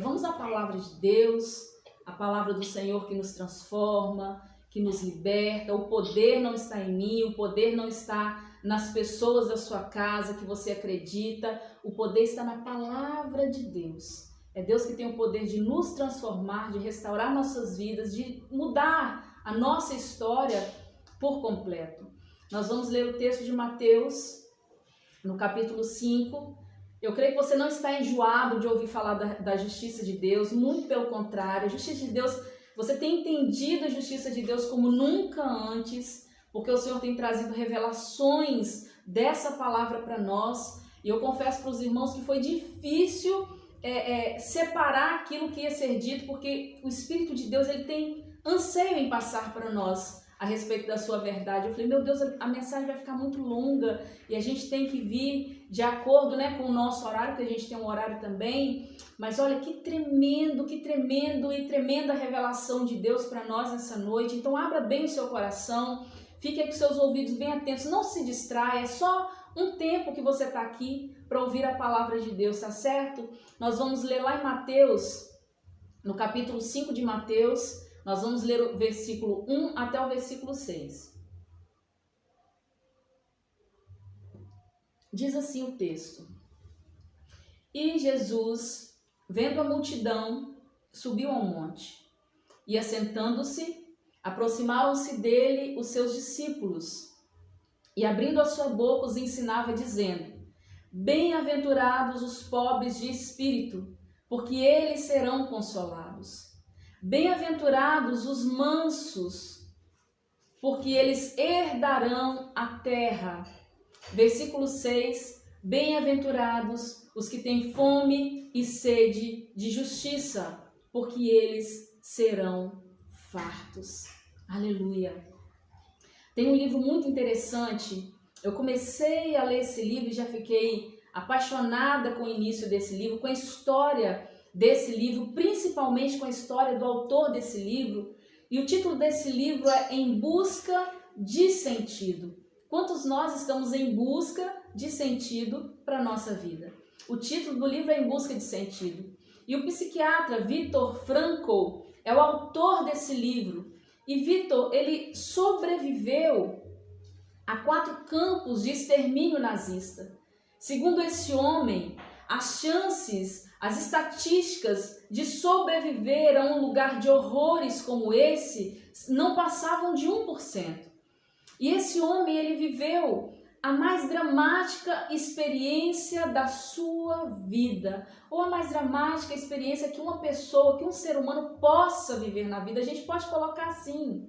Vamos à palavra de Deus, a palavra do Senhor que nos transforma, que nos liberta. O poder não está em mim, o poder não está nas pessoas da sua casa que você acredita, o poder está na palavra de Deus. É Deus que tem o poder de nos transformar, de restaurar nossas vidas, de mudar a nossa história por completo. Nós vamos ler o texto de Mateus, no capítulo 5. Eu creio que você não está enjoado de ouvir falar da justiça de Deus, muito pelo contrário. A justiça de Deus, você tem entendido a justiça de Deus como nunca antes, porque o Senhor tem trazido revelações dessa palavra para nós. E eu confesso para os irmãos que foi difícil separar aquilo que ia ser dito, porque o Espírito de Deus ele tem anseio em passar para nós a respeito da sua verdade. Eu falei, meu Deus, a mensagem vai ficar muito longa e a gente tem que vir de acordo, com o nosso horário, porque a gente tem um horário também. Mas olha, que tremendo e tremenda revelação de Deus para nós nessa noite. Então abra bem o seu coração, fique aí com seus ouvidos bem atentos, não se distraia, é só um tempo que você está aqui para ouvir a palavra de Deus, tá certo? Nós vamos ler lá em Mateus, no capítulo 5 de Mateus. Nós vamos ler o versículo 1 até o versículo 6. Diz assim o texto: E Jesus, vendo a multidão, subiu ao monte, e assentando-se, aproximaram-se dele os seus discípulos, e abrindo a sua boca os ensinava, dizendo: Bem-aventurados os pobres de espírito, porque eles serão consolados. Bem-aventurados os mansos, porque eles herdarão a terra. Versículo 6, bem-aventurados os que têm fome e sede de justiça, porque eles serão fartos. Aleluia. Tem um livro muito interessante, eu comecei a ler esse livro e já fiquei apaixonada com o início desse livro, com a história desse livro, principalmente com a história do autor desse livro. E o título desse livro é Em Busca de Sentido. Quantos nós estamos em busca de sentido para a nossa vida? O título do livro é Em Busca de Sentido. E o psiquiatra Viktor Frankl é o autor desse livro. E Viktor, ele sobreviveu a 4 campos de extermínio nazista. Segundo esse homem, as chances, as estatísticas de sobreviver a um lugar de horrores como esse não passavam de 1%. E esse homem, ele viveu a mais dramática experiência da sua vida, ou a mais dramática experiência que uma pessoa, que um ser humano possa viver na vida. A gente pode colocar assim.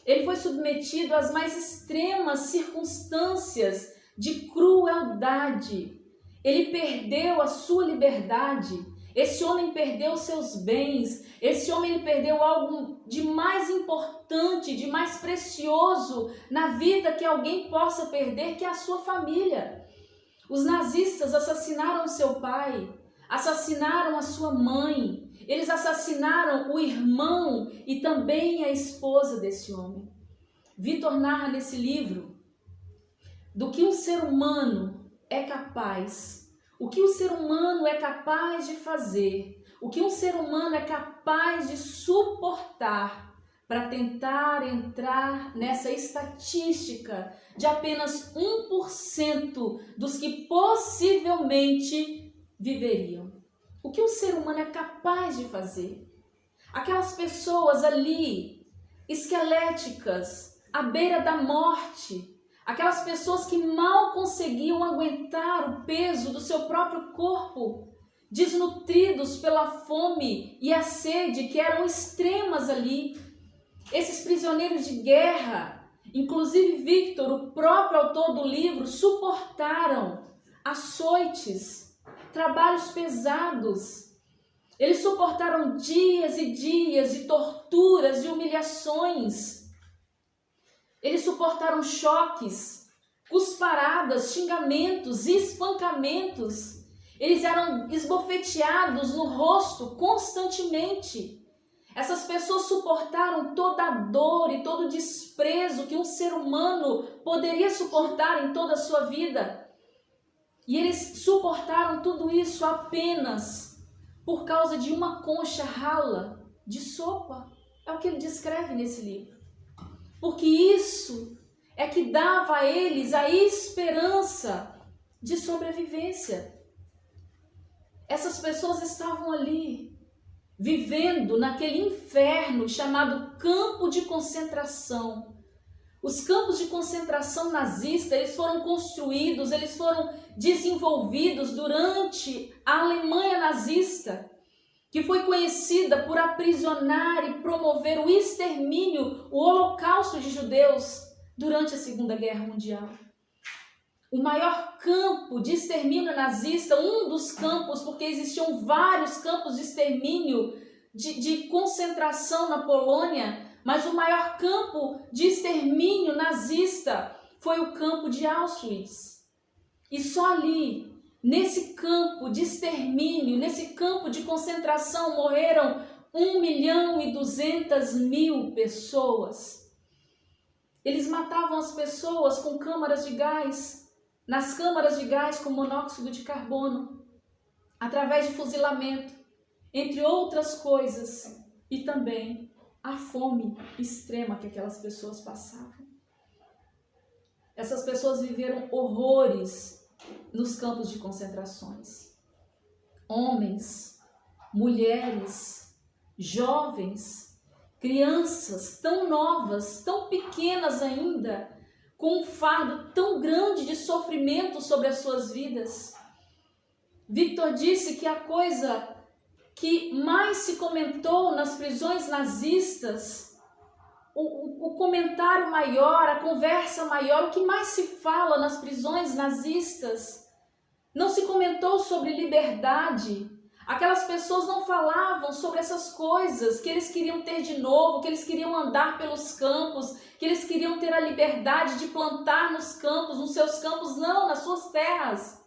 Ele foi submetido às mais extremas circunstâncias de crueldade. Ele perdeu a sua liberdade. Esse homem perdeu seus bens. Esse homem ele perdeu algo de mais importante, de mais precioso na vida que alguém possa perder, que é a sua família. Os nazistas assassinaram seu pai, assassinaram a sua mãe. Eles assassinaram o irmão e também a esposa desse homem. Viktor narra nesse livro do que um ser humano é capaz, o que o ser humano é capaz de fazer, o que um ser humano é capaz de suportar para tentar entrar nessa estatística de apenas 1% dos que possivelmente viveriam. O que um ser humano é capaz de fazer? Aquelas pessoas ali, esqueléticas, à beira da morte, aquelas pessoas que mal conseguiam aguentar o peso do seu próprio corpo, desnutridos pela fome e a sede que eram extremas ali. Esses prisioneiros de guerra, inclusive Viktor, o próprio autor do livro, suportaram açoites, trabalhos pesados. Eles suportaram dias e dias de torturas e humilhações. Eles suportaram choques, cusparadas, xingamentos, espancamentos. Eles eram esbofeteados no rosto constantemente. Essas pessoas suportaram toda a dor e todo o desprezo que um ser humano poderia suportar em toda a sua vida. E eles suportaram tudo isso apenas por causa de uma concha rala de sopa. É o que ele descreve nesse livro. Porque isso é que dava a eles a esperança de sobrevivência. Essas pessoas estavam ali, vivendo naquele inferno chamado campo de concentração. Os campos de concentração nazista, eles foram construídos, eles foram desenvolvidos durante a Alemanha nazista, que foi conhecida por aprisionar e promover o extermínio, o holocausto de judeus durante a Segunda Guerra Mundial. O maior campo de extermínio nazista, um dos campos, porque existiam vários campos de extermínio, de concentração na Polônia, mas o maior campo de extermínio nazista foi o campo de Auschwitz. E só ali, nesse campo de extermínio, nesse campo de concentração, morreram 1.200.000 pessoas. Eles matavam as pessoas com câmaras de gás, nas câmaras de gás com monóxido de carbono, através de fuzilamento, entre outras coisas, e também a fome extrema que aquelas pessoas passavam. Essas pessoas viveram horrores nos campos de concentrações. Homens, mulheres, jovens, crianças tão novas, tão pequenas ainda, com um fardo tão grande de sofrimento sobre as suas vidas. Victor disse que a coisa que mais se comentou nas prisões nazistas, o comentário maior, a conversa maior, o que mais se fala nas prisões nazistas, não se comentou sobre liberdade. Aquelas pessoas não falavam sobre essas coisas que eles queriam ter de novo, que eles queriam andar pelos campos, que eles queriam ter a liberdade de plantar nos campos, nos seus campos, não, nas suas terras.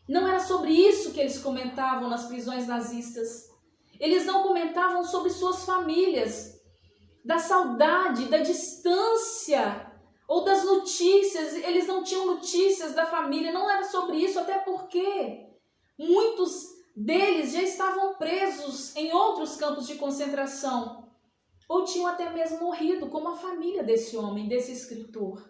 Não era sobre isso que eles comentavam nas prisões nazistas. Eles não comentavam sobre suas famílias, da saudade, da distância ou das notícias. Eles não tinham notícias da família, não era sobre isso, até porque muitos deles já estavam presos em outros campos de concentração ou tinham até mesmo morrido, como a família desse homem, desse escritor.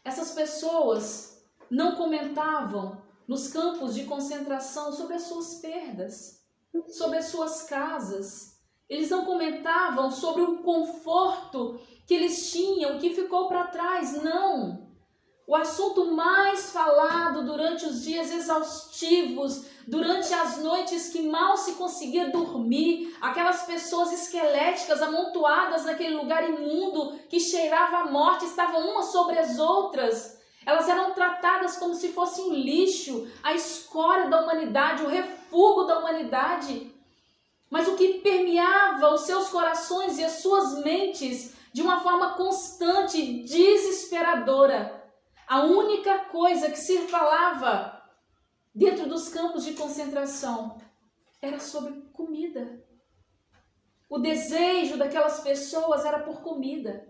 Essas pessoas não comentavam nos campos de concentração sobre as suas perdas, sobre as suas casas. Eles não comentavam sobre o conforto que eles tinham, que ficou para trás, não. O assunto mais falado durante os dias exaustivos, durante as noites que mal se conseguia dormir, aquelas pessoas esqueléticas amontoadas naquele lugar imundo que cheirava a morte, estavam umas sobre as outras. Elas eram tratadas como se fossem um lixo, a escória da humanidade, o refúgio da humanidade. Mas o que permeava os seus corações e as suas mentes de uma forma constante e desesperadora, a única coisa que se falava dentro dos campos de concentração era sobre comida. O desejo daquelas pessoas era por comida.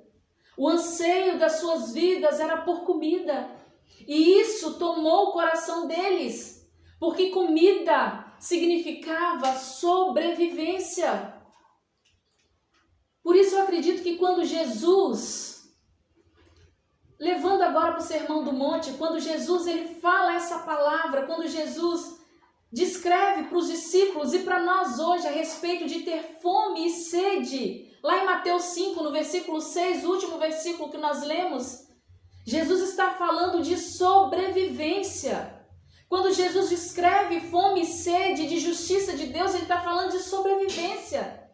O anseio das suas vidas era por comida. E isso tomou o coração deles, porque comida significava sobrevivência. Por isso eu acredito que quando Jesus, levando agora para o Sermão do Monte, quando Jesus ele fala essa palavra, quando Jesus descreve para os discípulos e para nós hoje a respeito de ter fome e sede, lá em Mateus 5, no versículo 6, o último versículo que nós lemos, Jesus está falando de sobrevivência. Quando Jesus descreve fome e sede de justiça de Deus, ele está falando de sobrevivência.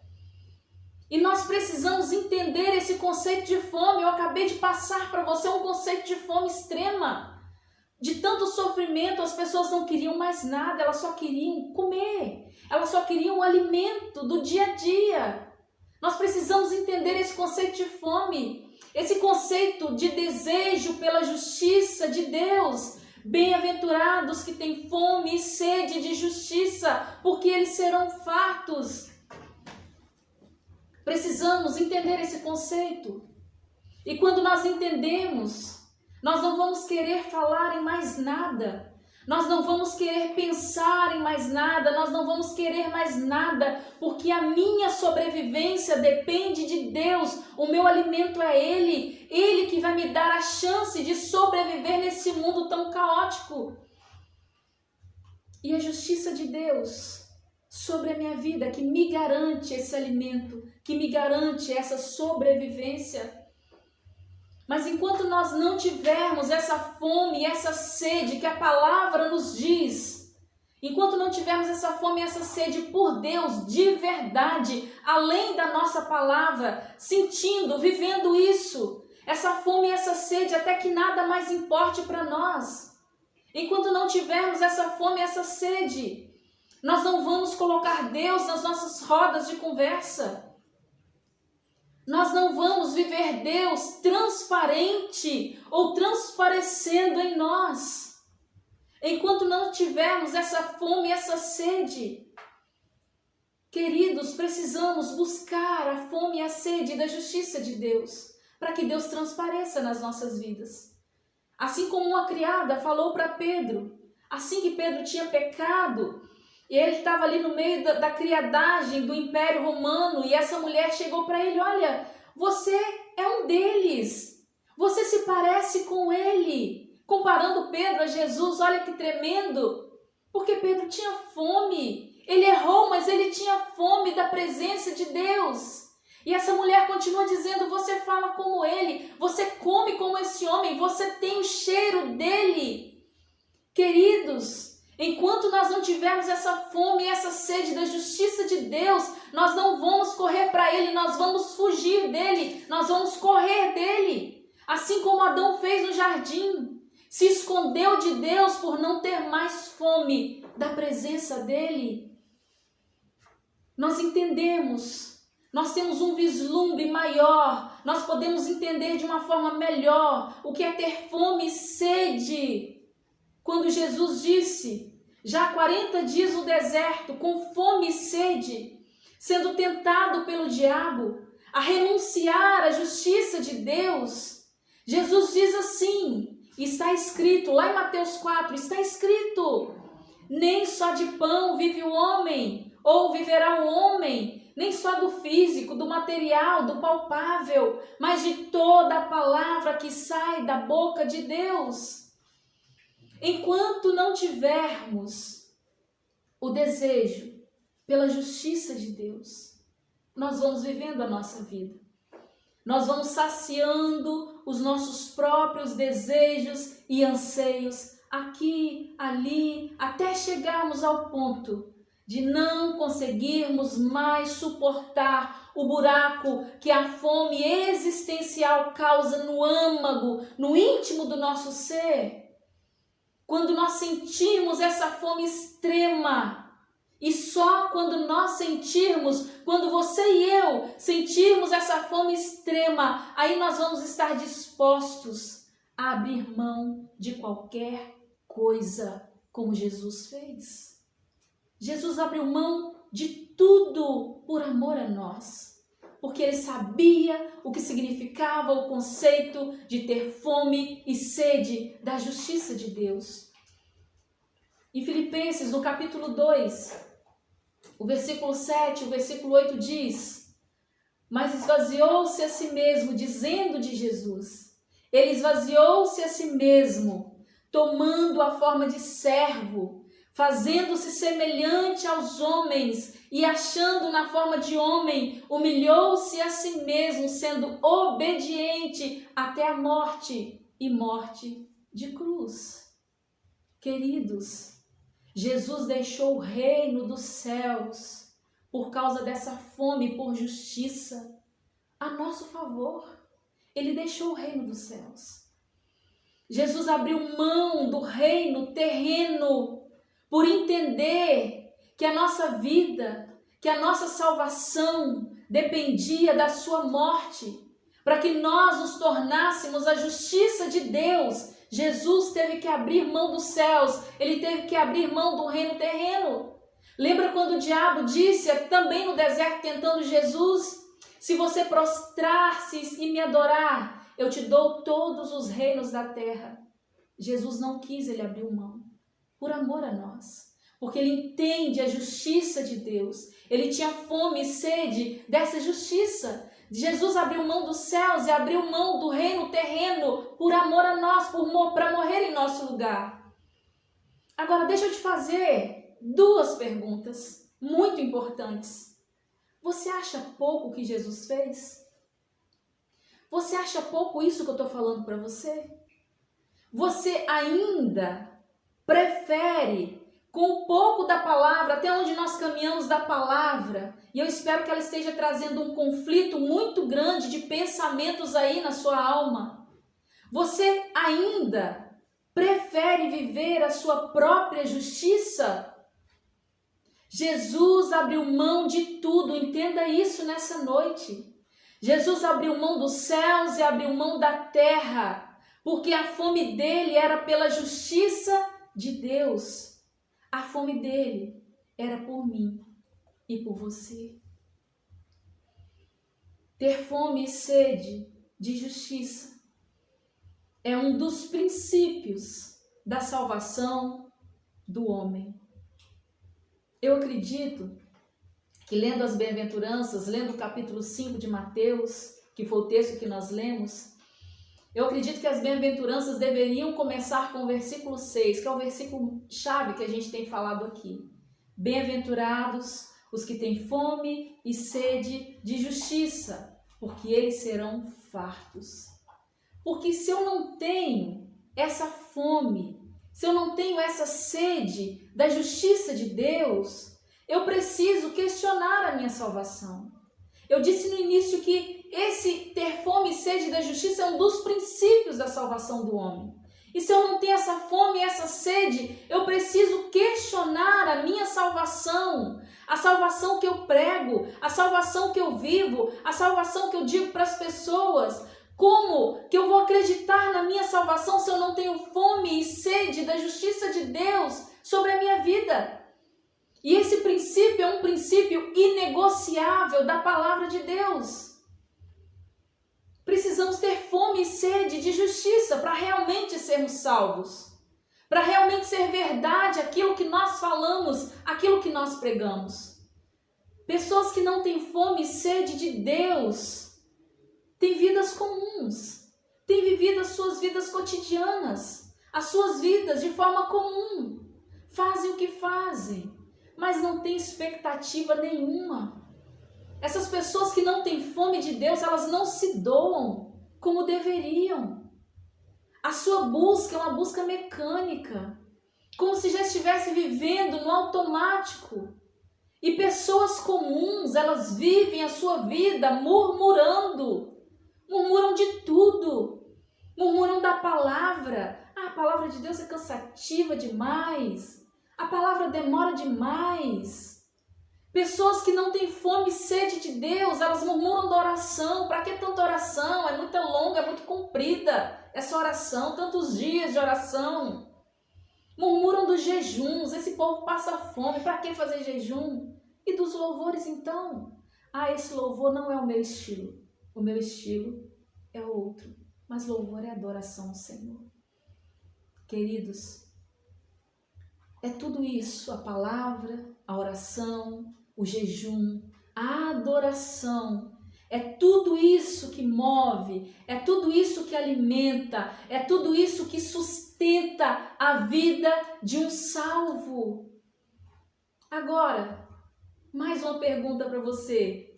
E nós precisamos entender esse conceito de fome. Eu acabei de passar para você um conceito de fome extrema. De tanto sofrimento, as pessoas não queriam mais nada, elas só queriam comer. Elas só queriam o alimento do dia a dia. Nós precisamos entender esse conceito de fome, esse conceito de desejo pela justiça de Deus. Bem-aventurados que têm fome e sede de justiça, porque eles serão fartos. Precisamos entender esse conceito. E quando nós entendemos, nós não vamos querer falar em mais nada. Nós não vamos querer pensar em mais nada, nós não vamos querer mais nada, porque a minha sobrevivência depende de Deus. O meu alimento é Ele, Ele que vai me dar a chance de sobreviver nesse mundo tão caótico. E a justiça de Deus sobre a minha vida, que me garante esse alimento, que me garante essa sobrevivência. Mas enquanto nós não tivermos essa fome e essa sede que a palavra nos diz, enquanto não tivermos essa fome e essa sede por Deus de verdade, além da nossa palavra, sentindo, vivendo isso, essa fome e essa sede até que nada mais importe para nós, enquanto não tivermos essa fome e essa sede, nós não vamos colocar Deus nas nossas rodas de conversa. Nós não vamos viver Deus transparente ou transparecendo em nós, enquanto não tivermos essa fome e essa sede. Queridos, precisamos buscar a fome e a sede da justiça de Deus, para que Deus transpareça nas nossas vidas. Assim como uma criada falou para Pedro, assim que Pedro tinha pecado, e ele estava ali no meio da criadagem do Império Romano, e essa mulher chegou para ele: olha, você é um deles, você se parece com ele. Comparando Pedro a Jesus, olha que tremendo, porque Pedro tinha fome, ele errou, mas ele tinha fome da presença de Deus. E essa mulher continua dizendo: você fala como ele, você come como esse homem, você tem o cheiro dele. Queridos, enquanto nós não tivermos essa fome e essa sede da justiça de Deus, nós não vamos correr para Ele, nós vamos fugir dEle, nós vamos correr dEle. Assim como Adão fez no jardim, se escondeu de Deus por não ter mais fome da presença dEle. Nós entendemos, nós temos um vislumbre maior, nós podemos entender de uma forma melhor o que é ter fome e sede. Quando Jesus disse, já há 40 dias no deserto, com fome e sede, sendo tentado pelo diabo a renunciar à justiça de Deus, Jesus diz assim, está escrito, lá em Mateus 4, está escrito: nem só de pão vive o homem, ou viverá o homem, nem só do físico, do material, do palpável, mas de toda a palavra que sai da boca de Deus. Enquanto não tivermos o desejo pela justiça de Deus, nós vamos vivendo a nossa vida. Nós vamos saciando os nossos próprios desejos e anseios aqui, ali, até chegarmos ao ponto de não conseguirmos mais suportar o buraco que a fome existencial causa no âmago, no íntimo do nosso ser. Quando nós sentirmos essa fome extrema, e só quando nós sentirmos, quando você e eu sentirmos essa fome extrema, aí nós vamos estar dispostos a abrir mão de qualquer coisa, como Jesus fez. Jesus abriu mão de tudo por amor a nós, porque ele sabia o que significava o conceito de ter fome e sede da justiça de Deus. Em Filipenses, no capítulo 2, o versículo 7, o versículo 8 diz: mas esvaziou-se a si mesmo, dizendo de Jesus, ele esvaziou-se a si mesmo, tomando a forma de servo, fazendo-se semelhante aos homens e achando na forma de homem, humilhou-se a si mesmo, sendo obediente até a morte e morte de cruz. Queridos, Jesus deixou o reino dos céus por causa dessa fome por justiça a nosso favor. Ele deixou o reino dos céus. Jesus abriu mão do reino terreno por entender que a nossa vida, que a nossa salvação dependia da sua morte. Para que nós nos tornássemos a justiça de Deus, Jesus teve que abrir mão dos céus, ele teve que abrir mão do reino terreno. Lembra quando o diabo disse, também no deserto tentando Jesus, se você prostrar-se e me adorar, eu te dou todos os reinos da terra. Jesus não quis, ele abriu mão. por amor a nós. Porque ele entende a justiça de Deus. Ele tinha fome e sede dessa justiça. Jesus abriu mão dos céus e abriu mão do reino terreno por amor a nós, para morrer em nosso lugar. Agora, deixa eu te fazer 2 perguntas muito importantes. Você acha pouco o que Jesus fez? Você acha pouco isso que eu estou falando para você? Você ainda prefere, com um pouco da palavra, até onde nós caminhamos da palavra, e eu espero que ela esteja trazendo um conflito muito grande de pensamentos aí na sua alma. Você ainda prefere viver a sua própria justiça? Jesus abriu mão de tudo, entenda isso nessa noite. Jesus abriu mão dos céus e abriu mão da terra, porque a fome dele era pela justiça de Deus. A fome dele era por mim e por você. Ter fome e sede de justiça é um dos princípios da salvação do homem. Eu acredito que lendo as bem-aventuranças, lendo o capítulo 5 de Mateus, que foi o texto que nós lemos, eu acredito que as bem-aventuranças deveriam começar com o versículo 6, que é o versículo chave que a gente tem falado aqui. Bem-aventurados os que têm fome e sede de justiça, porque eles serão fartos. Porque se eu não tenho essa fome, se eu não tenho essa sede da justiça de Deus, eu preciso questionar a minha salvação. Eu disse no início que esse ter fome e sede da justiça é um dos princípios da salvação do homem. E se eu não tenho essa fome e essa sede, eu preciso questionar a minha salvação, a salvação que eu prego, a salvação que eu vivo, a salvação que eu digo para as pessoas. Como que eu vou acreditar na minha salvação se eu não tenho fome e sede da justiça de Deus sobre a minha vida? E esse princípio é um princípio inegociável da palavra de Deus. Precisamos ter fome e sede de justiça para realmente sermos salvos. Para realmente ser verdade aquilo que nós falamos, aquilo que nós pregamos. Pessoas que não têm fome e sede de Deus têm vidas comuns, têm vivido as suas vidas cotidianas, as suas vidas de forma comum. Fazem o que fazem, mas não têm expectativa nenhuma. Essas pessoas que não têm fome de Deus, elas não se doam como deveriam. A sua busca é uma busca mecânica, como se já estivesse vivendo no automático. E pessoas comuns, elas vivem a sua vida murmurando, murmuram de tudo, murmuram da palavra. A palavra de Deus é cansativa demais, a palavra demora demais. Pessoas que não têm fome e sede de Deus, elas murmuram da oração. Para que tanta oração? É muito longa, é muito comprida essa oração, tantos dias de oração. Murmuram dos jejuns, esse povo passa fome, para que fazer jejum? E dos louvores então? Esse louvor não é o meu estilo. O meu estilo é outro, mas louvor é adoração ao Senhor. Queridos, é tudo isso, a palavra, a oração, o jejum, a adoração, é tudo isso que move, é tudo isso que alimenta, é tudo isso que sustenta a vida de um salvo. Agora, mais uma pergunta para você.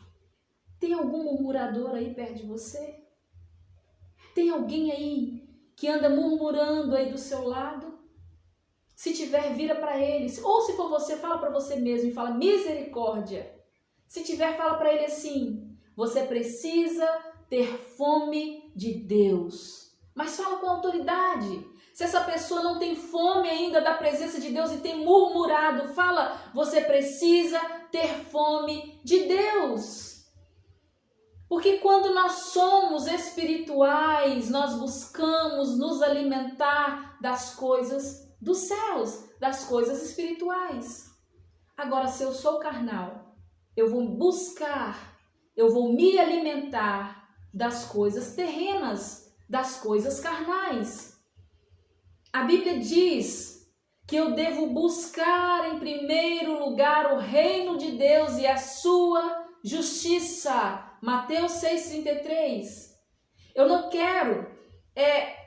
Tem algum murmurador aí perto de você? Tem alguém aí que anda murmurando aí do seu lado? Se tiver, vira para ele. Ou se for você, fala para você mesmo e fala misericórdia. Se tiver, fala para ele assim: você precisa ter fome de Deus. Mas fala com autoridade. Se essa pessoa não tem fome ainda da presença de Deus e tem murmurado, fala: você precisa ter fome de Deus. Porque quando nós somos espirituais, nós buscamos nos alimentar das coisas dos céus, das coisas espirituais. Agora, se eu sou carnal, eu vou buscar, eu vou me alimentar das coisas terrenas, das coisas carnais. A Bíblia diz que eu devo buscar em primeiro lugar o reino de Deus e a sua justiça. Mateus 6,33. Eu não quero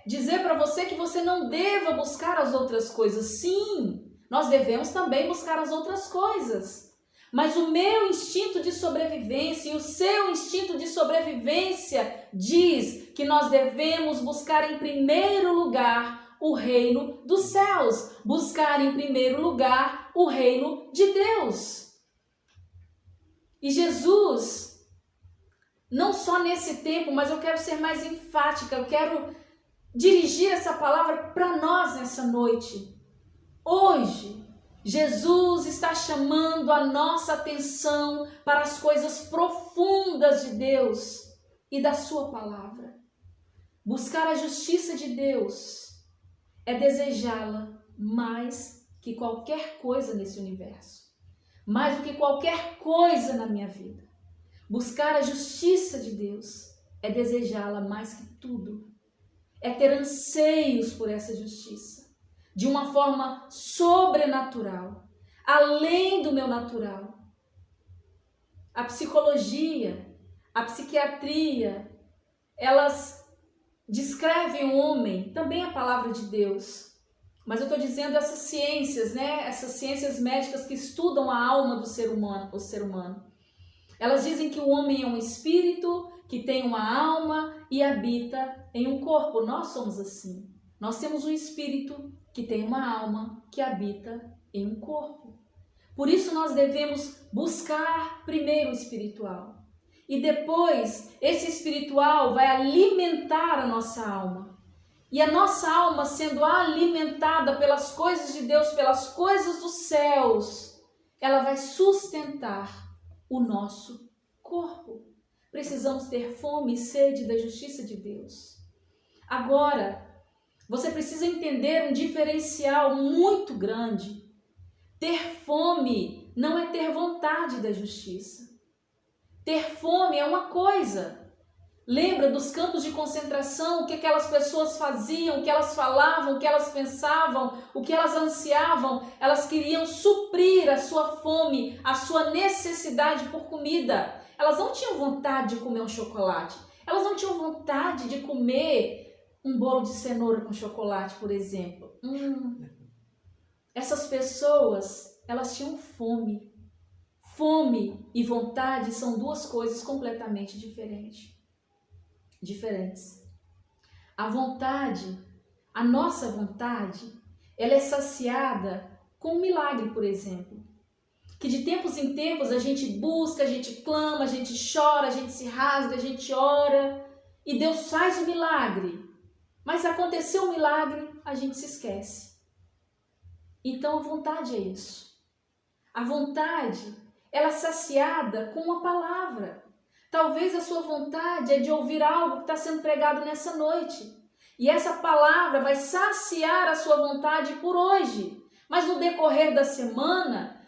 dizer para você que você não deva buscar as outras coisas. Sim, nós devemos também buscar as outras coisas. Mas o meu instinto de sobrevivência e o seu instinto de sobrevivência diz que nós devemos buscar em primeiro lugar o reino dos céus, buscar em primeiro lugar o reino de Deus. E Jesus, não só nesse tempo, mas eu quero ser mais enfática, eu quero dirigir essa palavra para nós nessa noite. Hoje, Jesus está chamando a nossa atenção para as coisas profundas de Deus e da sua palavra. Buscar a justiça de Deus é desejá-la mais que qualquer coisa nesse universo, mais do que qualquer coisa na minha vida. Buscar a justiça de Deus é desejá-la mais que tudo, é ter anseios por essa justiça, de uma forma sobrenatural, além do meu natural. A psicologia, a psiquiatria, elas descrevem o homem, também a palavra de Deus, mas eu estou dizendo essas ciências, essas ciências médicas que estudam a alma do ser humano, o ser humano. Elas dizem que o homem é um espírito que tem uma alma e habita em um corpo. Nós somos assim. Nós temos um espírito que tem uma alma que habita em um corpo. Por isso nós devemos buscar primeiro o espiritual. E depois esse espiritual vai alimentar a nossa alma. E a nossa alma sendo alimentada pelas coisas de Deus, pelas coisas dos céus, ela vai sustentar o nosso corpo. Precisamos ter fome e sede da justiça de Deus. Agora, você precisa entender um diferencial muito grande. Ter fome não é ter vontade da justiça. Ter fome é uma coisa. Lembra dos campos de concentração, o que aquelas pessoas faziam, o que elas falavam, o que elas pensavam, o que elas ansiavam? Elas queriam suprir a sua fome, a sua necessidade por comida. Elas não tinham vontade de comer um chocolate. Elas não tinham vontade de comer um bolo de cenoura com chocolate, por exemplo. Essas pessoas, elas tinham fome. Fome e vontade são duas coisas completamente diferentes. A vontade, a nossa vontade, ela é saciada com um milagre, por exemplo. Que de tempos em tempos a gente busca, a gente clama, a gente chora, a gente se rasga, a gente ora e Deus faz o milagre. Mas aconteceu o milagre, a gente se esquece. Então a vontade é isso. A vontade, ela é saciada com uma palavra. Talvez a sua vontade é de ouvir algo que está sendo pregado nessa noite. E essa palavra vai saciar a sua vontade por hoje. Mas no decorrer da semana,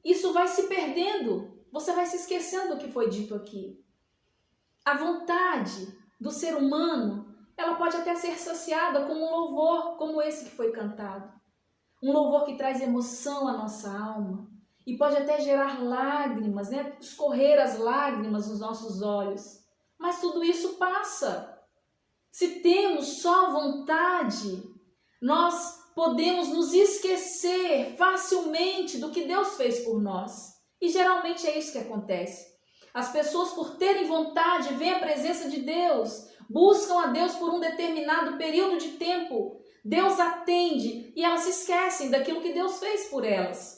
isso vai se perdendo. Você vai se esquecendo do que foi dito aqui. A vontade do ser humano, ela pode até ser saciada com um louvor como esse que foi cantado. Um louvor que traz emoção à nossa alma. E pode até gerar lágrimas, escorrer as lágrimas nos nossos olhos. Mas tudo isso passa. Se temos só vontade, nós podemos nos esquecer facilmente do que Deus fez por nós. E geralmente é isso que acontece. As pessoas, por terem vontade, veem a presença de Deus, buscam a Deus por um determinado período de tempo. Deus atende e elas se esquecem daquilo que Deus fez por elas.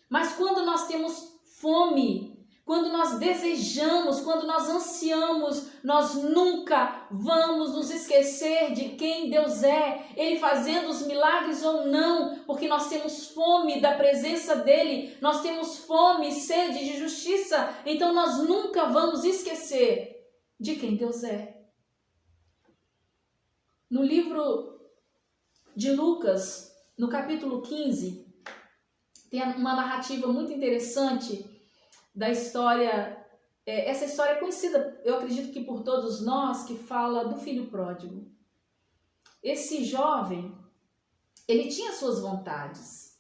Mas quando nós temos fome, quando nós desejamos, quando nós ansiamos, nós nunca vamos nos esquecer de quem Deus é, Ele fazendo os milagres ou não, porque nós temos fome da presença dEle, nós temos fome e sede de justiça, então nós nunca vamos esquecer de quem Deus é. No livro de Lucas, no capítulo 15, tem uma narrativa muito interessante da história, essa história é conhecida, eu acredito que por todos nós, que fala do filho pródigo. Esse jovem, Ele tinha suas vontades,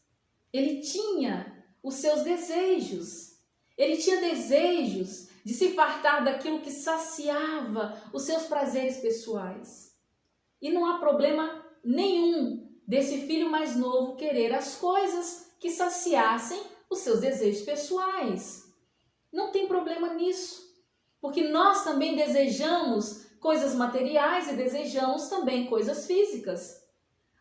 ele tinha os seus desejos, ele tinha desejos de se fartar daquilo que saciava os seus prazeres pessoais. E não há problema nenhum desse filho mais novo querer as coisas que saciassem os seus desejos pessoais. Não tem problema nisso, porque nós também desejamos coisas materiais e desejamos também coisas físicas.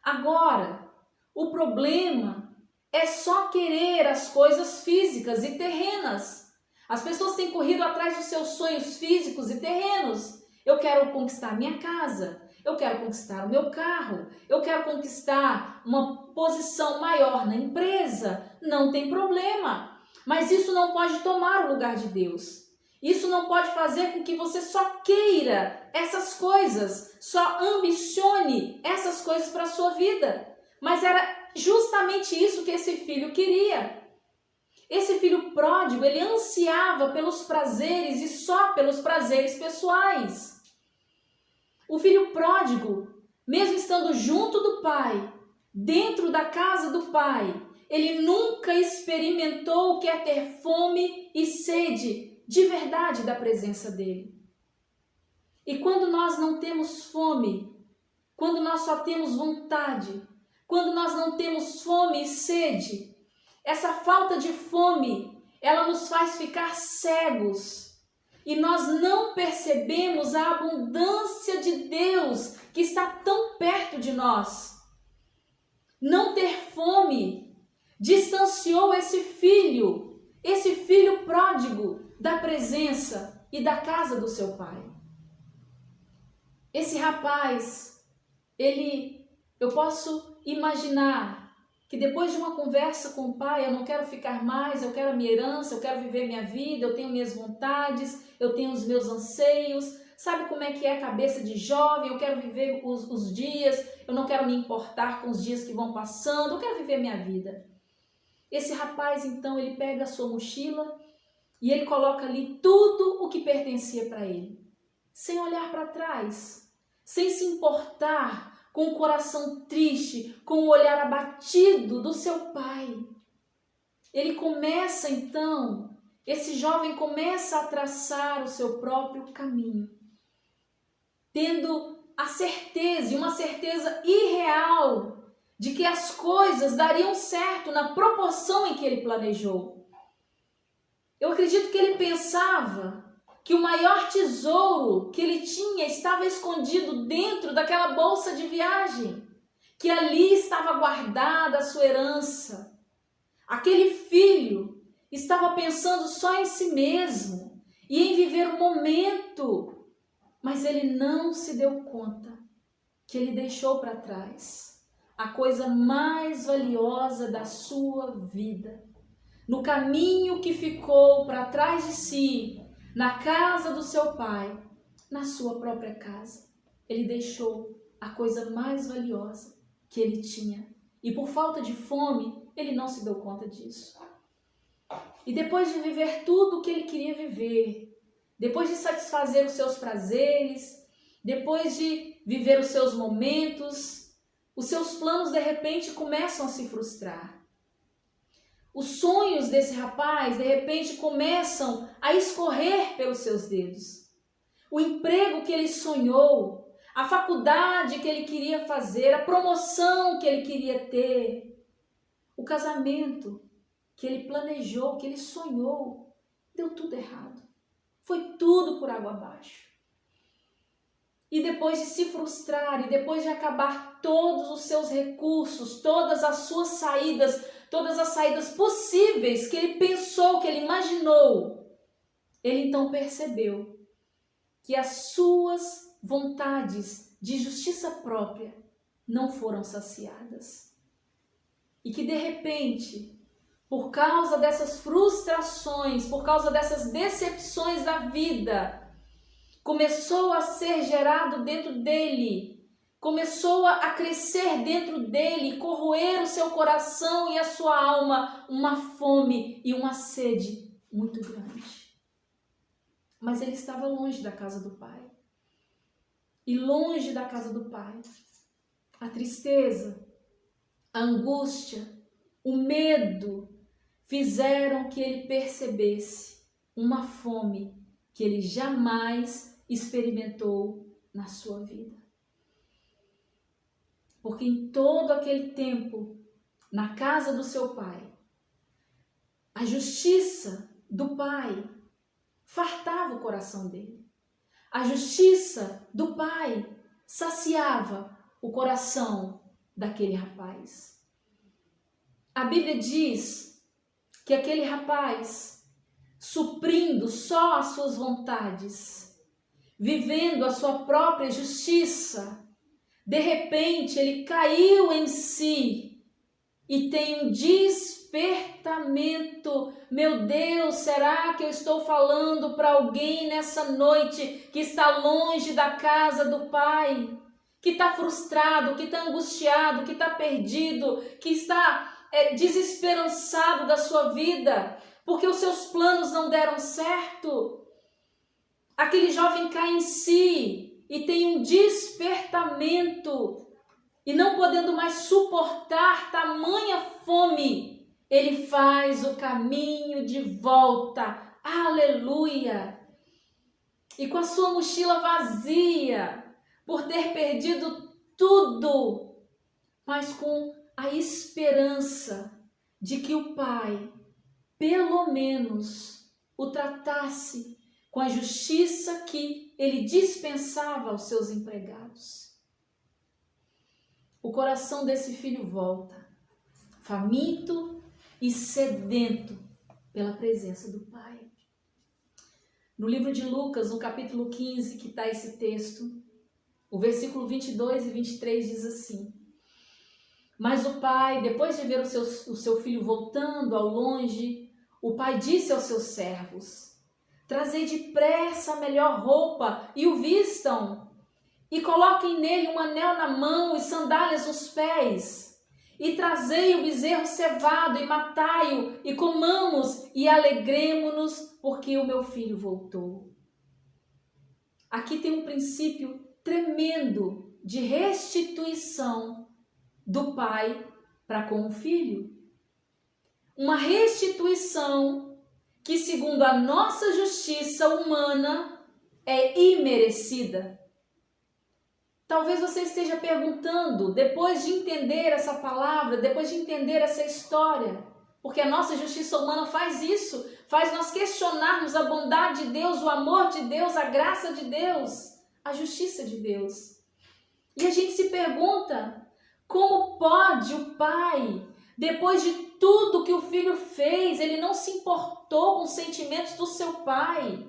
Agora, o problema é só querer as coisas físicas e terrenas. As pessoas têm corrido atrás dos seus sonhos físicos e terrenos. Eu quero conquistar minha casa, eu quero conquistar o meu carro, eu quero conquistar uma posição maior na empresa. Não tem problema, mas isso não pode tomar o lugar de Deus. Isso não pode fazer com que você só queira essas coisas, só ambicione essas coisas para a sua vida. Mas era justamente isso que esse filho queria. Esse filho pródigo, ele ansiava pelos prazeres e só pelos prazeres pessoais. O filho pródigo, mesmo estando junto do pai, dentro da casa do pai, ele nunca experimentou o que é ter fome e sede de verdade da presença dele. E quando nós não temos fome, quando nós só temos vontade, quando nós não temos fome e sede, essa falta de fome, ela nos faz ficar cegos e nós não percebemos a abundância de Deus que está tão perto de nós. Não ter fome distanciou esse filho pródigo da presença e da casa do seu pai. Esse rapaz, eu posso imaginar que depois de uma conversa com o pai, eu não quero ficar mais, eu quero a minha herança, eu quero viver minha vida, eu tenho minhas vontades, eu tenho os meus anseios. Sabe como é que é a cabeça de jovem? Eu quero viver os dias, eu não quero me importar com os dias que vão passando, eu quero viver minha vida. Esse rapaz, então, ele pega a sua mochila e ele coloca ali tudo o que pertencia para ele, sem olhar para trás, sem se importar com o coração triste, com o olhar abatido do seu pai. Ele começa então, esse jovem começa a traçar o seu próprio caminho, tendo a certeza, e uma certeza irreal, de que as coisas dariam certo na proporção em que ele planejou. Eu acredito que ele pensava que o maior tesouro que ele tinha estava escondido dentro daquela bolsa de viagem, que ali estava guardada a sua herança. Aquele filho estava pensando só em si mesmo e em viver o momento, mas ele não se deu conta que ele deixou para trás a coisa mais valiosa da sua vida. No caminho que ficou para trás de si, na casa do seu pai, na sua própria casa, ele deixou a coisa mais valiosa que ele tinha. E por falta de fome, ele não se deu conta disso. E depois de viver tudo o que ele queria viver, depois de satisfazer os seus prazeres, depois de viver os seus momentos, os seus planos de repente começam a se frustrar. Os sonhos desse rapaz, de repente, começam a escorrer pelos seus dedos. O emprego que ele sonhou, a faculdade que ele queria fazer, a promoção que ele queria ter, o casamento que ele planejou, que ele sonhou, deu tudo errado. Foi tudo por água abaixo. E depois de se frustrar, e depois de acabar todos os seus recursos, todas as suas saídas, todas as saídas possíveis que ele pensou, que ele imaginou, ele então percebeu que as suas vontades de justiça própria não foram saciadas. E que de repente, por causa dessas frustrações, por causa dessas decepções da vida, começou a ser gerado dentro dele, começou a crescer dentro dele, corroer o seu coração e a sua alma, uma fome e uma sede muito grande. Mas ele estava longe da casa do pai. E longe da casa do pai, a tristeza, a angústia, o medo fizeram que ele percebesse uma fome que ele jamais experimentou na sua vida. Porque em todo aquele tempo, na casa do seu pai, a justiça do pai fartava o coração dele. A justiça do pai saciava o coração daquele rapaz. A Bíblia diz que aquele rapaz, suprindo só as suas vontades, vivendo a sua própria justiça, de repente ele caiu em si e tem um despertamento. Meu Deus, será que eu estou falando para alguém nessa noite que está longe da casa do Pai? Que está frustrado, que está angustiado, que está perdido, que está desesperançado da sua vida, porque os seus planos não deram certo. Aquele jovem cai em si e tem um despertamento, e não podendo mais suportar tamanha fome, ele faz o caminho de volta. Aleluia! E com a sua mochila vazia, por ter perdido tudo, mas com a esperança de que o Pai, pelo menos, o tratasse com a justiça que ele dispensava aos seus empregados. O coração desse filho volta, faminto e sedento pela presença do Pai. No livro de Lucas, no capítulo 15, que está esse texto, o versículo 22 e 23 diz assim: Mas o pai, depois de ver o seu filho voltando ao longe, o pai disse aos seus servos: Trazei depressa a melhor roupa e o vistam, e coloquem nele um anel na mão e sandálias nos pés, e trazei o bezerro cevado e matai-o, e comamos e alegremo-nos, porque o meu filho voltou. Aqui tem um princípio tremendo de restituição do pai para com o filho. Uma restituição que, segundo a nossa justiça humana, é imerecida. Talvez você esteja perguntando, depois de entender essa palavra, depois de entender essa história, porque a nossa justiça humana faz isso, faz nós questionarmos a bondade de Deus, o amor de Deus, a graça de Deus, a justiça de Deus. E a gente se pergunta, como pode o pai, depois de tudo que o filho fez, ele não se importou com os sentimentos do seu pai?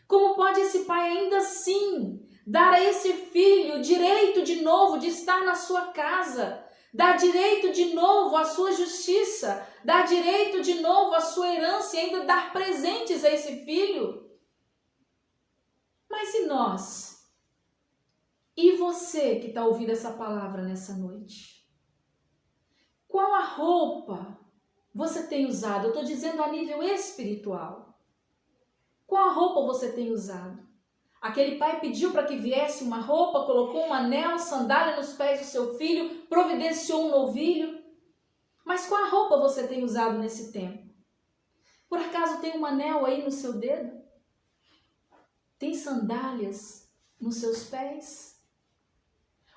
Como pode esse pai ainda assim dar a esse filho o direito de novo de estar na sua casa, dar direito de novo à sua justiça, dar direito de novo à sua herança e ainda dar presentes a esse filho? Mas e nós? E você que está ouvindo essa palavra nessa noite? Qual a roupa você tem usado? Eu estou dizendo a nível espiritual. Qual a roupa você tem usado? Aquele pai pediu para que viesse uma roupa, colocou um anel, sandália nos pés do seu filho, providenciou um novilho. Mas qual a roupa você tem usado nesse tempo? Por acaso tem um anel aí no seu dedo? Tem sandálias nos seus pés?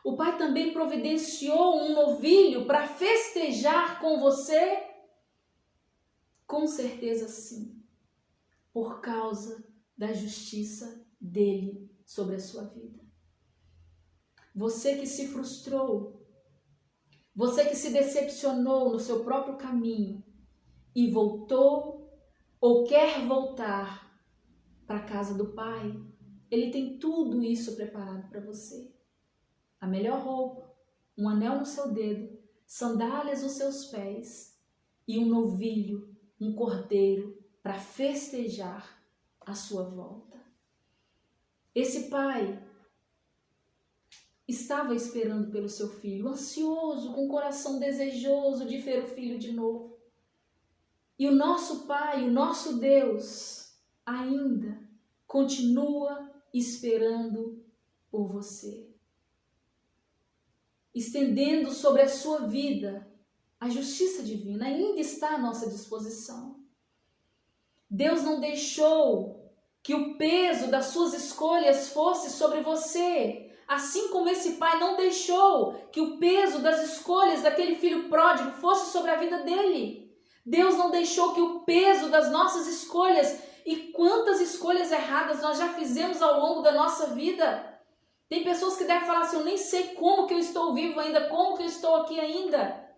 O pai também providenciou um novilho para festejar com você? Com certeza sim, por causa da justiça dele sobre a sua vida. Você que se frustrou, você que se decepcionou no seu próprio caminho e voltou ou quer voltar para a casa do Pai, ele tem tudo isso preparado para você. A melhor roupa, um anel no seu dedo, sandálias nos seus pés e um novilho, um cordeiro para festejar a sua volta. Esse pai estava esperando pelo seu filho, ansioso, com o coração desejoso de ver o filho de novo. E o nosso Pai, o nosso Deus, ainda continua esperando por você, estendendo sobre a sua vida A justiça divina ainda está à nossa disposição. Deus não deixou que o peso das suas escolhas fosse sobre você, assim como esse pai não deixou que o peso das escolhas daquele filho pródigo fosse sobre a vida dele. Deus não deixou que o peso das nossas escolhas, e quantas escolhas erradas nós já fizemos ao longo da nossa vida. Tem pessoas que devem falar assim, eu nem sei como que eu estou vivo ainda, como que eu estou aqui ainda.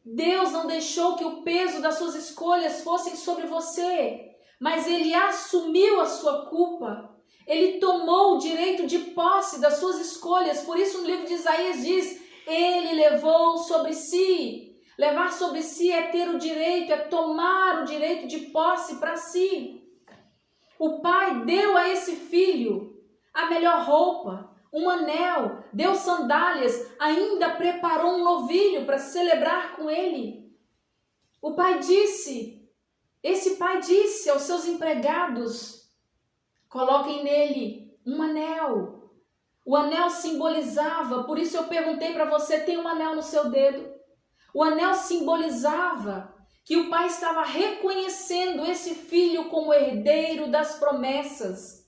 Deus não deixou que o peso das suas escolhas fossem sobre você, mas Ele assumiu a sua culpa. Ele tomou o direito de posse das suas escolhas. Por isso no livro de Isaías diz, Ele levou sobre si. Levar sobre si é ter o direito, é tomar o direito de posse para si. O pai deu a esse filho a melhor roupa, um anel, deu sandálias, ainda preparou um novilho para celebrar com ele. Esse pai disse aos seus empregados, coloquem nele um anel. O anel simbolizava, por isso eu perguntei para você, tem um anel no seu dedo? O anel simbolizava que o pai estava reconhecendo esse filho como herdeiro das promessas.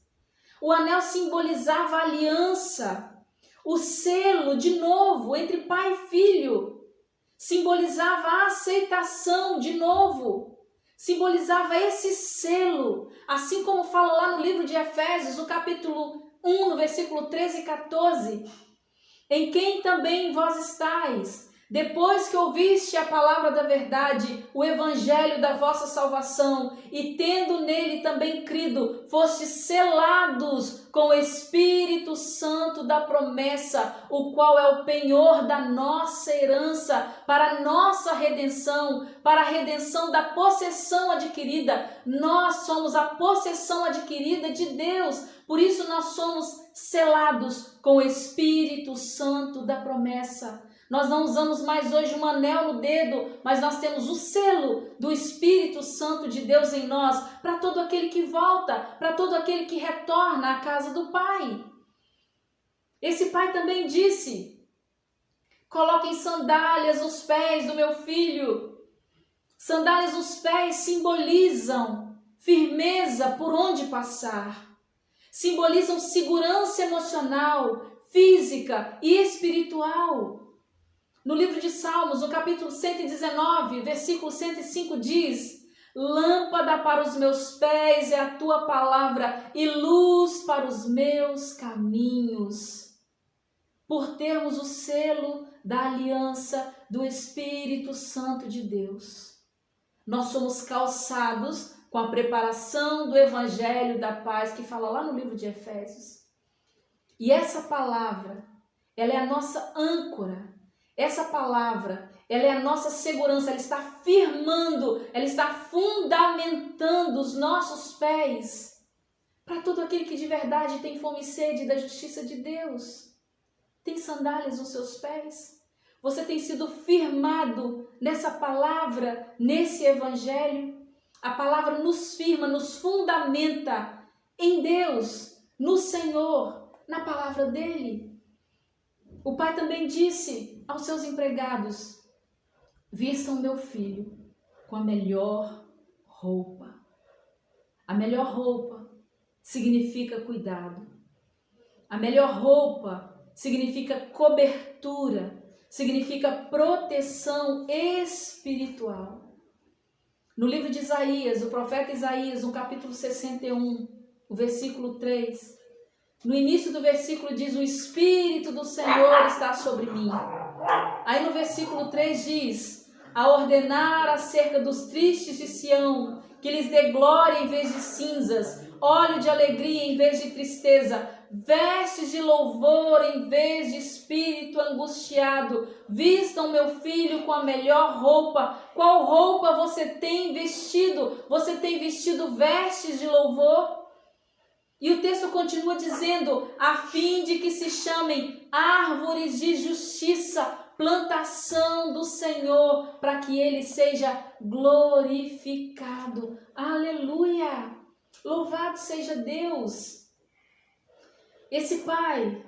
O anel simbolizava a aliança, o selo, de novo, entre pai e filho. Simbolizava a aceitação, de novo. Simbolizava esse selo, assim como fala lá no livro de Efésios, no capítulo 1, no versículo 13 e 14. Em quem também vós estáis, depois que ouviste a palavra da verdade, o evangelho da vossa salvação, e tendo nele também crido, fostes selados com o Espírito Santo da promessa, o qual é o penhor da nossa herança, para a nossa redenção, para a redenção da possessão adquirida. Nós somos a possessão adquirida de Deus, por isso nós somos selados com o Espírito Santo da promessa. Nós não usamos mais hoje um anel no dedo, mas nós temos o selo do Espírito Santo de Deus em nós, para todo aquele que volta, para todo aquele que retorna à casa do Pai. Esse pai também disse, coloquem sandálias nos pés do meu filho. Sandálias nos pés simbolizam firmeza por onde passar, simbolizam segurança emocional, física e espiritual. No livro de Salmos, no capítulo 119, versículo 105 diz, lâmpada para os meus pés é a tua palavra e luz para os meus caminhos. Por termos o selo da aliança do Espírito Santo de Deus, nós somos calçados com a preparação do Evangelho da Paz, que fala lá no livro de Efésios. E essa palavra, ela é a nossa âncora. Essa palavra, ela é a nossa segurança, ela está firmando, ela está fundamentando os nossos pés para todo aquele que de verdade tem fome e sede da justiça de Deus. Tem sandálias nos seus pés? Você tem sido firmado nessa palavra, nesse evangelho? A palavra nos firma, nos fundamenta em Deus, no Senhor, na palavra dele. O pai também disse aos seus empregados, vistam meu filho com a melhor roupa. A melhor roupa significa cuidado. A melhor roupa significa cobertura, significa proteção espiritual. No livro de Isaías, o profeta Isaías, no capítulo 61, o versículo 3, no início do versículo diz, o Espírito do Senhor está sobre mim. Aí no versículo 3 diz, a ordenar acerca dos tristes de Sião, que lhes dê glória em vez de cinzas, óleo de alegria em vez de tristeza, vestes de louvor em vez de espírito angustiado. Vistam meu filho com a melhor roupa. Qual roupa você tem vestido? Você tem vestido vestes de louvor? E o texto continua dizendo, a fim de que se chamem árvores de justiça, plantação do Senhor, para que ele seja glorificado. Aleluia! Louvado seja Deus! Esse pai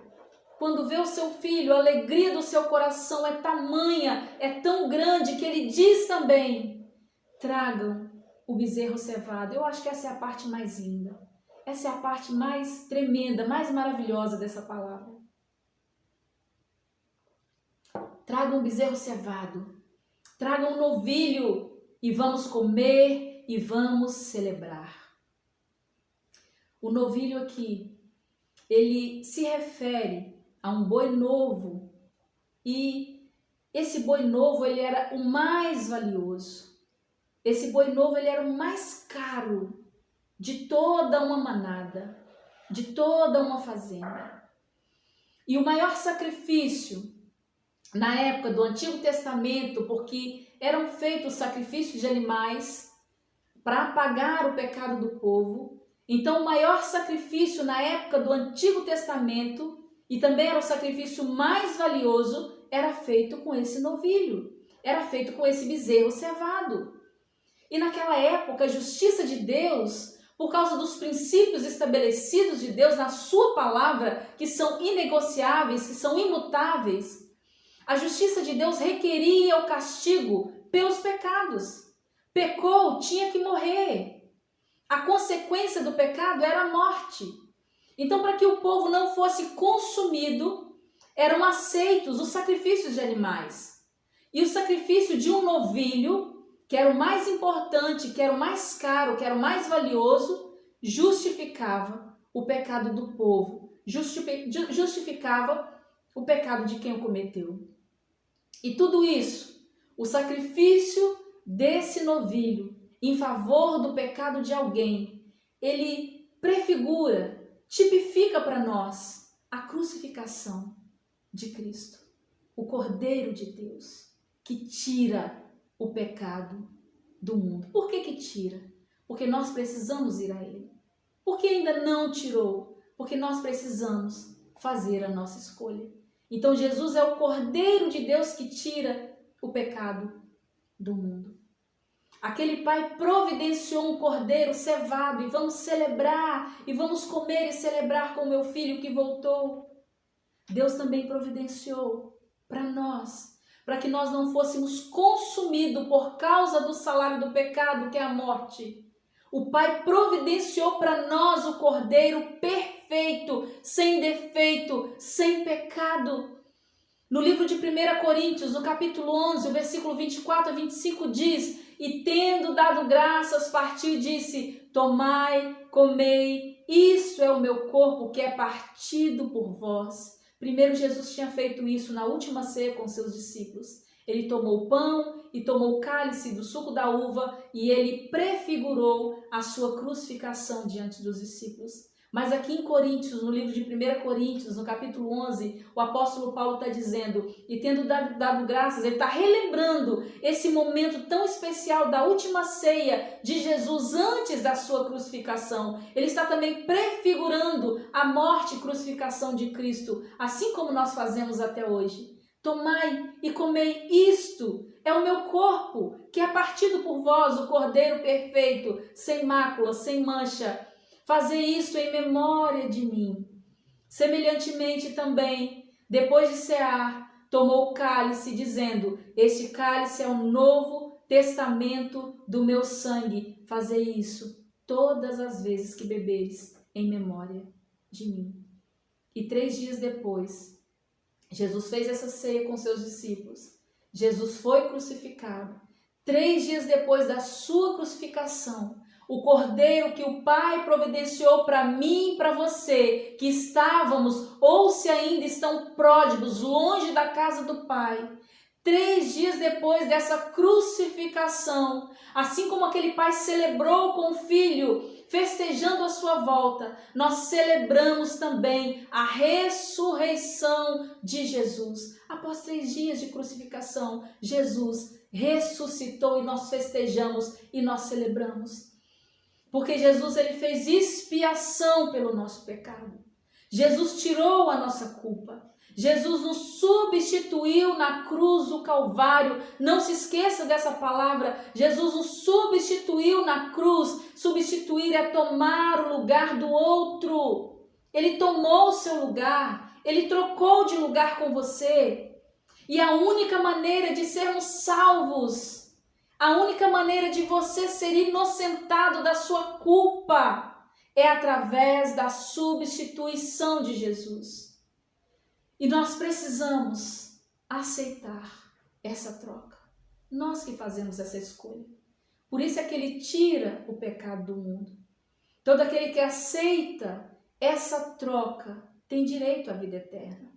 quando vê o seu filho, a alegria do seu coração é tamanha, é tão grande, que ele diz também: tragam o bezerro cevado. Eu acho que essa é a parte mais linda. Essa é a parte mais tremenda, mais maravilhosa dessa palavra. Tragam o bezerro cevado, tragam o novilho e vamos comer e vamos celebrar. O novilho aqui, ele se refere a um boi novo, e esse boi novo, ele era o mais valioso. Esse boi novo, ele era o mais caro de toda uma manada, de toda uma fazenda. E o maior sacrifício na época do Antigo Testamento, porque eram feitos sacrifícios de animais para apagar o pecado do povo. Então, o maior sacrifício na época do Antigo Testamento, e também era o sacrifício mais valioso, era feito com esse novilho, era feito com esse bezerro cevado. E naquela época, a justiça de Deus, por causa dos princípios estabelecidos de Deus na sua palavra, que são inegociáveis, que são imutáveis, a justiça de Deus requeria o castigo pelos pecados. Pecou, tinha que morrer. A consequência do pecado era a morte. Então, para que o povo não fosse consumido, eram aceitos os sacrifícios de animais. E o sacrifício de um novilho, que era o mais importante, que era o mais caro, que era o mais valioso, justificava o pecado do povo, justificava o pecado de quem o cometeu. E tudo isso, o sacrifício desse novilho em favor do pecado de alguém, ele prefigura, tipifica para nós a crucificação de Cristo, o Cordeiro de Deus, que tira o pecado do mundo. Por que que tira? Porque nós precisamos ir a Ele. Porque ainda não tirou? Porque nós precisamos fazer a nossa escolha. Então Jesus é o Cordeiro de Deus que tira o pecado do mundo. Aquele pai providenciou um cordeiro cevado, e vamos celebrar, e vamos comer e celebrar com o meu filho que voltou. Deus também providenciou para nós, para que nós não fôssemos consumidos por causa do salário do pecado, que é a morte. O Pai providenciou para nós o cordeiro perfeito, sem defeito, sem pecado. No livro de 1 Coríntios, no capítulo 11, o versículo 24 a 25 diz: e tendo dado graças, partiu e disse: tomai, comei, isso é o meu corpo que é partido por vós. Primeiro Jesus tinha feito isso na última ceia com seus discípulos. Ele tomou o pão e tomou o cálice do suco da uva, e ele prefigurou a sua crucificação diante dos discípulos. Mas aqui em Coríntios, no livro de 1 Coríntios, no capítulo 11, o apóstolo Paulo está dizendo, e tendo dado graças, ele está relembrando esse momento tão especial da última ceia de Jesus antes da sua crucificação. Ele está também prefigurando a morte e crucificação de Cristo, assim como nós fazemos até hoje. Tomai e comei, isto é o meu corpo, que é partido por vós, o Cordeiro perfeito, sem mácula, sem mancha. Fazei isso em memória de mim. Semelhantemente também, depois de cear, tomou o cálice, dizendo: este cálice é o novo testamento do meu sangue. Fazei isso todas as vezes que beberes, em memória de mim. E 3 dias depois, Jesus fez essa ceia com seus discípulos. Jesus foi crucificado. 3 dias depois da sua crucificação, o cordeiro que o Pai providenciou para mim e para você, que estávamos ou se ainda estão pródigos, longe da casa do Pai. 3 dias depois dessa crucificação, assim como aquele pai celebrou com o filho, festejando a sua volta, nós celebramos também a ressurreição de Jesus. Após 3 dias de crucificação, Jesus ressuscitou e nós festejamos e nós celebramos. Porque Jesus, ele fez expiação pelo nosso pecado. Jesus tirou a nossa culpa. Jesus nos substituiu na cruz do Calvário. Não se esqueça dessa palavra. Jesus nos substituiu na cruz. Substituir é tomar o lugar do outro. Ele tomou o seu lugar. Ele trocou de lugar com você. E a única maneira de sermos salvos, a única maneira de você ser inocentado da sua culpa é através da substituição de Jesus. E nós precisamos aceitar essa troca. Nós que fazemos essa escolha. Por isso é que ele tira o pecado do mundo. Todo aquele que aceita essa troca tem direito à vida eterna.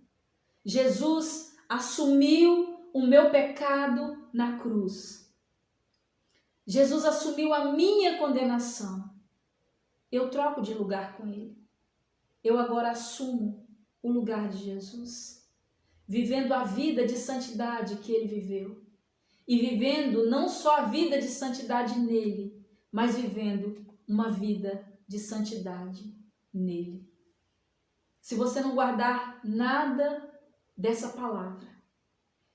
Jesus assumiu o meu pecado na cruz. Jesus assumiu a minha condenação. Eu troco de lugar com ele. Eu agora assumo o lugar de Jesus, vivendo a vida de santidade que ele viveu. E vivendo não só a vida de santidade nele, mas vivendo uma vida de santidade nele. Se você não guardar nada dessa palavra,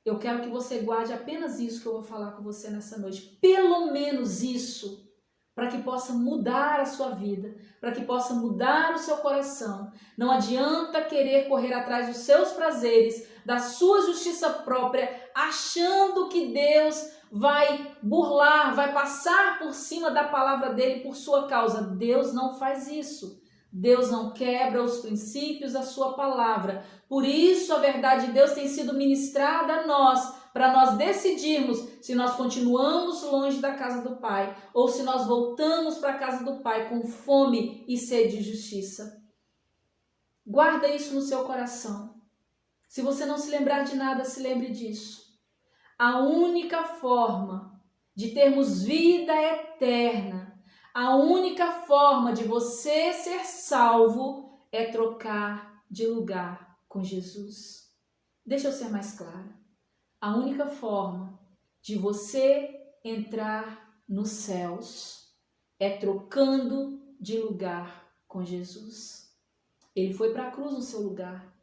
eu quero que você guarde apenas isso que eu vou falar com você nessa noite. Pelo menos isso, para que possa mudar a sua vida, para que possa mudar o seu coração. Não adianta querer correr atrás dos seus prazeres, da sua justiça própria, achando que Deus vai burlar, vai passar por cima da palavra dele por sua causa. Deus não faz isso. Deus não quebra os princípios da sua palavra. Por isso a verdade de Deus tem sido ministrada a nós, para nós decidirmos se nós continuamos longe da casa do Pai ou se nós voltamos para a casa do Pai com fome e sede de justiça. Guarda isso no seu coração. Se você não se lembrar de nada, se lembre disso. A única forma de termos vida eterna, a única forma de você ser salvo é trocar de lugar com Jesus. Deixa eu ser mais clara. A única forma de você entrar nos céus é trocando de lugar com Jesus. Ele foi para a cruz no seu lugar.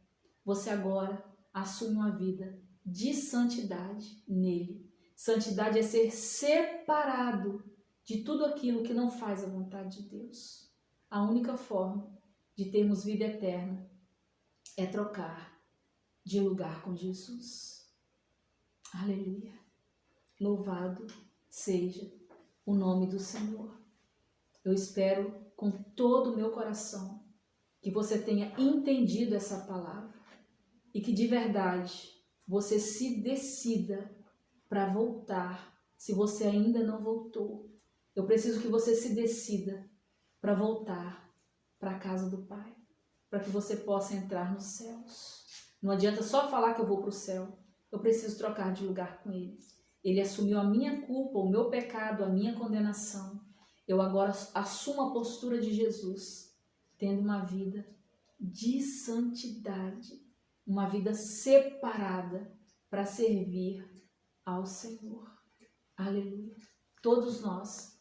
Você agora assume uma vida de santidade nele. Santidade é ser separado de tudo aquilo que não faz a vontade de Deus. A única forma de termos vida eterna é trocar de lugar com Jesus. Aleluia. Louvado seja o nome do Senhor. Eu espero com todo o meu coração que você tenha entendido essa palavra e que de verdade você se decida para voltar. Se você ainda não voltou, eu preciso que você se decida para voltar para a casa do Pai, para que você possa entrar nos céus. Não adianta só falar que eu vou para o céu. Eu preciso trocar de lugar com Ele. Ele assumiu a minha culpa, o meu pecado, a minha condenação. Eu agora assumo a postura de Jesus, tendo uma vida de santidade, uma vida separada para servir ao Senhor. Aleluia. Todos nós